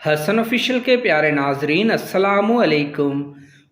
حسن official کے پیارے ناظرین السلام علیکم۔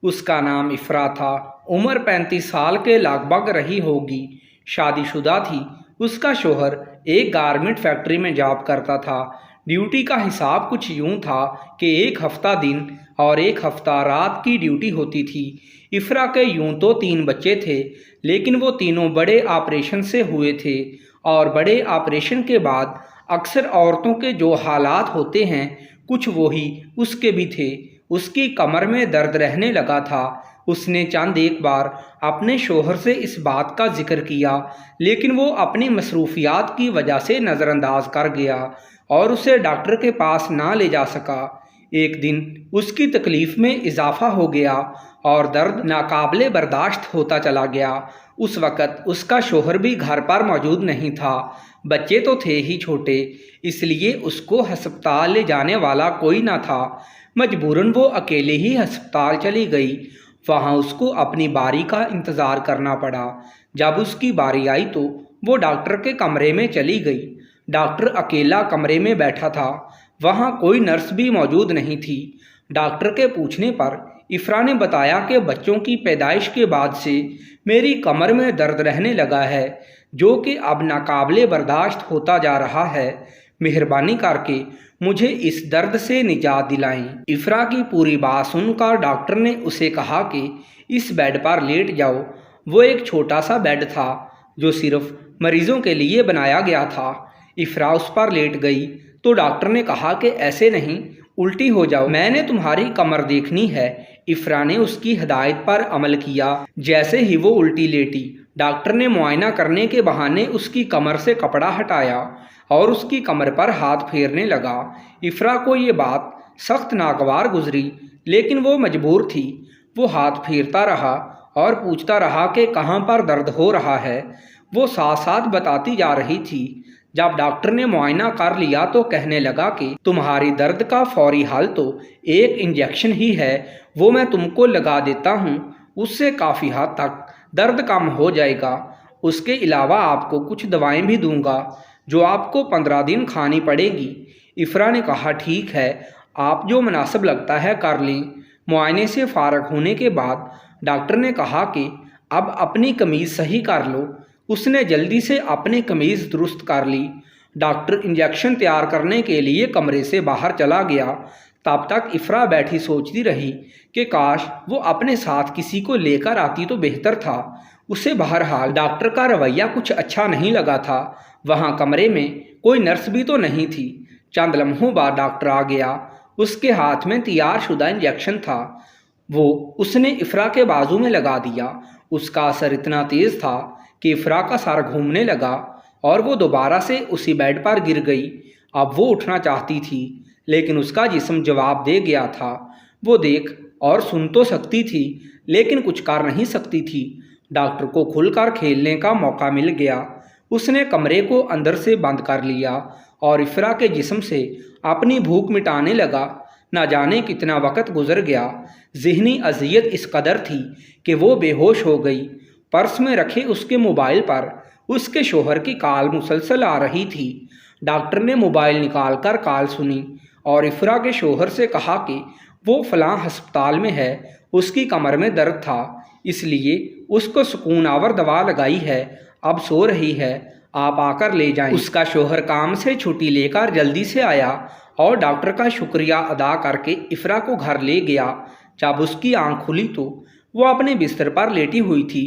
اس کا نام افرا تھا، عمر 35 سال کے لگ بھگ رہی ہوگی، شادی شدہ تھی۔ اس کا شوہر ایک گارمنٹ فیکٹری میں جاب کرتا تھا۔ ڈیوٹی کا حساب کچھ یوں تھا کہ ایک ہفتہ دن اور ایک ہفتہ رات کی ڈیوٹی ہوتی تھی۔ افرا کے یوں تو 3 بچے تھے، لیکن وہ تینوں بڑے آپریشن سے ہوئے تھے، اور بڑے آپریشن کے بعد اکثر عورتوں کے جو حالات ہوتے ہیں کچھ وہی اس کے بھی تھے۔ اس کی کمر میں درد رہنے لگا تھا۔ اس نے چند ایک بار اپنے شوہر سے اس بات کا ذکر کیا، لیکن وہ اپنی مصروفیات کی وجہ سے نظر انداز کر گیا اور اسے ڈاکٹر کے پاس نہ لے جا سکا۔ ایک دن اس کی تکلیف میں اضافہ ہو گیا اور درد ناقابل برداشت ہوتا چلا گیا۔ اس وقت اس کا شوہر بھی گھر پر موجود نہیں تھا۔ بچے تو تھے ہی چھوٹے، اس لیے اس کو ہسپتال لے جانے والا کوئی نہ تھا۔ مجبوراً وہ اکیلے ہی ہسپتال چلی گئی۔ وہاں اس کو اپنی باری کا انتظار کرنا پڑا۔ جب اس کی باری آئی تو وہ ڈاکٹر کے کمرے میں چلی گئی۔ ڈاکٹر اکیلا کمرے میں بیٹھا تھا، وہاں کوئی نرس بھی موجود نہیں تھی۔ ڈاکٹر کے پوچھنے پر افرا نے بتایا کہ بچوں کی پیدائش کے بعد سے میری کمر میں درد رہنے لگا ہے، جو کہ اب ناقابل برداشت ہوتا جا رہا ہے۔ مہربانی کر کے مجھے اس درد سے نجات دلائیں۔ افرا کی پوری بات سن کر ڈاکٹر نے اسے کہا کہ اس بیڈ پر لیٹ جاؤ۔ وہ ایک چھوٹا سا بیڈ تھا جو صرف مریضوں کے لیے بنایا گیا تھا۔ افرا اس پر لیٹ گئی تو ڈاکٹر نے کہا کہ ایسے نہیں، الٹی ہو جاؤ، میں نے تمہاری کمر دیکھنی ہے۔ افرا نے اس کی ہدایت پر عمل کیا۔ جیسے ہی وہ الٹی لیٹی، ڈاکٹر نے معائنہ کرنے کے بہانے اس کی کمر سے کپڑا ہٹایا اور اس کی کمر پر ہاتھ پھیرنے لگا۔ افرا کو یہ بات سخت ناگوار گزری، لیکن وہ مجبور تھی۔ وہ ہاتھ پھیرتا رہا اور پوچھتا رہا کہ کہاں پر درد ہو رہا ہے۔ وہ ساتھ ساتھ بتاتی جا رہی تھی۔ جب ڈاکٹر نے معائنہ کر لیا تو کہنے لگا کہ تمہاری درد کا فوری حل تو ایک انجیکشن ہی ہے، وہ میں تم کو لگا دیتا ہوں، اس سے کافی حد تک درد کم ہو جائے گا۔ اس کے علاوہ آپ کو کچھ دوائیں بھی دوں گا جو آپ کو 15 دن کھانی پڑے گی۔ افرا نے کہا ٹھیک ہے، آپ جو مناسب لگتا ہے کر لیں۔ معائنے سے فارغ ہونے کے بعد ڈاکٹر نے کہا کہ اب اپنی قمیض صحیح کر لو۔ اس نے جلدی سے اپنی قمیض درست کر لی۔ ڈاکٹر انجیکشن تیار کرنے کے لیے کمرے سے باہر چلا گیا۔ تب تک افرا بیٹھی سوچتی رہی کہ کاش وہ اپنے ساتھ کسی کو لے کر آتی تو بہتر تھا۔ اسے بہرحال ڈاکٹر کا رویہ کچھ اچھا نہیں لگا تھا۔ وہاں کمرے میں کوئی نرس بھی تو نہیں تھی۔ چند لمحوں بعد ڈاکٹر آ گیا۔ اس کے ہاتھ میں تیار شدہ انجیکشن تھا۔ وہ اس نے افرا کے بازو میں لگا دیا۔ اس کا اثر اتنا تیز تھا کہ افرا کا سر گھومنے لگا اور وہ دوبارہ سے اسی بیڈ پر گر گئی۔ اب وہ اٹھنا چاہتی تھی، لیکن اس کا جسم جواب دے گیا تھا۔ وہ دیکھ اور سن تو سکتی تھی، لیکن کچھ کر نہیں سکتی تھی۔ ڈاکٹر کو کھل کر کھیلنے کا موقع مل گیا۔ اس نے کمرے کو اندر سے بند کر لیا اور افرا کے جسم سے اپنی بھوک مٹانے لگا۔ نہ جانے کتنا وقت گزر گیا۔ ذہنی اذیت اس قدر تھی کہ وہ بے ہوش ہو گئی۔ پرس میں رکھے اس کے موبائل پر اس کے شوہر کی کال مسلسل آ رہی تھی۔ ڈاکٹر نے موبائل نکال کر کال سنی اور افرا کے شوہر سے کہا کہ وہ فلاں ہسپتال میں ہے، اس کی کمر میں درد تھا، اس لیے اس کو سکون آور دوا لگائی ہے، اب سو رہی ہے، آپ آ کر لے جائیں۔ اس کا شوہر کام سے چھٹی لے کر جلدی سے آیا اور ڈاکٹر کا شکریہ ادا کر کے افرا کو گھر لے گیا۔ جب اس کی آنکھ کھلی تو وہ اپنے بستر پر لیٹی ہوئی تھی۔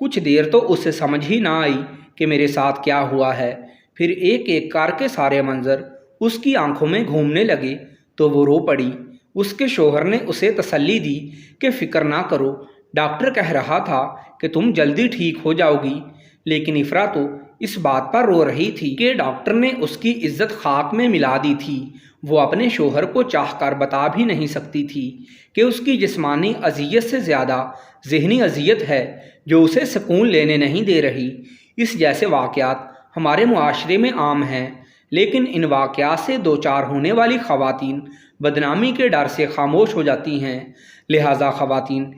کچھ دیر تو اسے سمجھ ہی نہ آئی کہ میرے ساتھ کیا ہوا ہے۔ پھر ایک ایک کر کے سارے منظر اس کی آنکھوں میں گھومنے لگے تو وہ رو پڑی۔ اس کے شوہر نے اسے تسلی دی کہ فکر نہ کرو، ڈاکٹر کہہ رہا تھا کہ تم جلدی ٹھیک ہو جاؤ گی۔ لیکن افرا تو اس بات پر رو رہی تھی کہ ڈاکٹر نے اس کی عزت خاک میں ملا دی تھی۔ وہ اپنے شوہر کو چاہ کر بتا بھی نہیں سکتی تھی کہ اس کی جسمانی اذیت سے زیادہ ذہنی اذیت ہے جو اسے سکون لینے نہیں دے رہی۔ اس جیسے واقعات ہمارے معاشرے میں عام ہیں، لیکن ان واقعات سے دوچار ہونے والی خواتین بدنامی کے ڈر سے خاموش ہو جاتی ہیں۔ لہٰذا خواتین